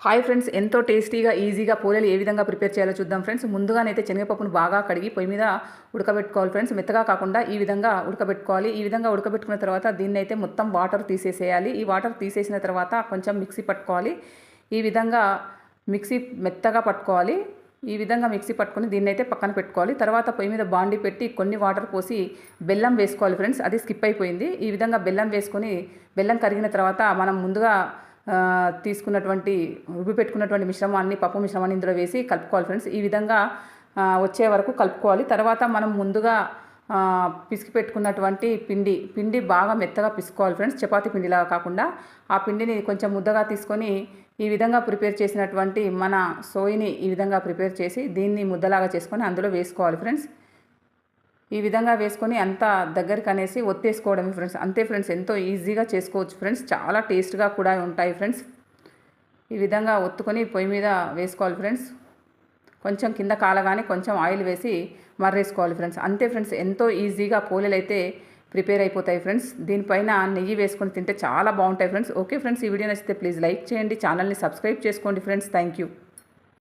Hi friends, ఎంతో టేస్టీగా ఈజీగా పోలేలు ఏ విధంగా ప్రిపేర్ చేయాలో చూద్దాం ఫ్రెండ్స్. ముందుగానైతే శనగపప్పును బాగా కడిగి పొయ్యి మీద ఉడకబెట్టుకోవాలి ఫ్రెండ్స్. మెత్తగా కాకుండా ఈ విధంగా ఉడకబెట్టుకోవాలి. ఈ విధంగా ఉడకబెట్టుకున్న తర్వాత దీన్ని అయితే మొత్తం వాటర్ తీసేసేయాలి. ఈ వాటర్ తీసేసిన తర్వాత కొంచెం మిక్సీ పట్టుకోవాలి. ఈ విధంగా మిక్సీ మెత్తగా పట్టుకోవాలి. ఈ విధంగా మిక్సీ పట్టుకొని దీన్ని అయితే పక్కన పెట్టుకోవాలి. తర్వాత పొయ్యి మీద బాండి పెట్టి కొన్ని వాటర్ పోసి బెల్లం వేసుకోవాలి ఫ్రెండ్స్. అది స్కిప్ అయిపోయింది. ఈ విధంగా బెల్లం వేసుకొని బెల్లం కరిగిన తర్వాత మనం ముందుగా తీసుకున్నటువంటి రుబ్బి పెట్టుకున్నటువంటి మిశ్రమాన్ని, పప్పు మిశ్రమాన్ని ఇందులో వేసి కలుపుకోవాలి ఫ్రెండ్స్. ఈ విధంగా వచ్చే వరకు కలుపుకోవాలి. తర్వాత మనం ముందుగా పిసికి పెట్టుకున్నటువంటి పిండి బాగా మెత్తగా పిసుకోవాలి ఫ్రెండ్స్. చపాతీ పిండిలాగా కాకుండా ఆ పిండిని కొంచెం ముద్దగా తీసుకొని ఈ విధంగా ప్రిపేర్ చేసినటువంటి మన సోయిని ఈ విధంగా ప్రిపేర్ చేసి దీన్ని ముద్దలాగా చేసుకొని అందులో వేసుకోవాలి ఫ్రెండ్స్. ఈ విధంగా వేసుకొని అంతా దగ్గరికి అనేసి ఒత్తేసుకోవడమే ఫ్రెండ్స్. అంతే ఫ్రెండ్స్, ఎంతో ఈజీగా చేసుకోవచ్చు ఫ్రెండ్స్. చాలా టేస్ట్గా కూడా ఉంటాయి ఫ్రెండ్స్. ఈ విధంగా ఒత్తుకొని పొయ్యి మీద వేసుకోవాలి ఫ్రెండ్స్. కొంచెం కింద కాలగానే కొంచెం ఆయిల్ వేసి మర్రేసుకోవాలి ఫ్రెండ్స్. అంతే ఫ్రెండ్స్, ఎంతో ఈజీగా పోలేలు అయితే ప్రిపేర్ అయిపోతాయి ఫ్రెండ్స్. దీనిపైన నెయ్యి వేసుకొని తింటే చాలా బాగుంటాయి ఫ్రెండ్స్. ఓకే ఫ్రెండ్స్, ఈ వీడియో నచ్చితే ప్లీజ్ లైక్ చేయండి, ఛానల్ని సబ్స్క్రైబ్ చేసుకోండి ఫ్రెండ్స్. Thank you.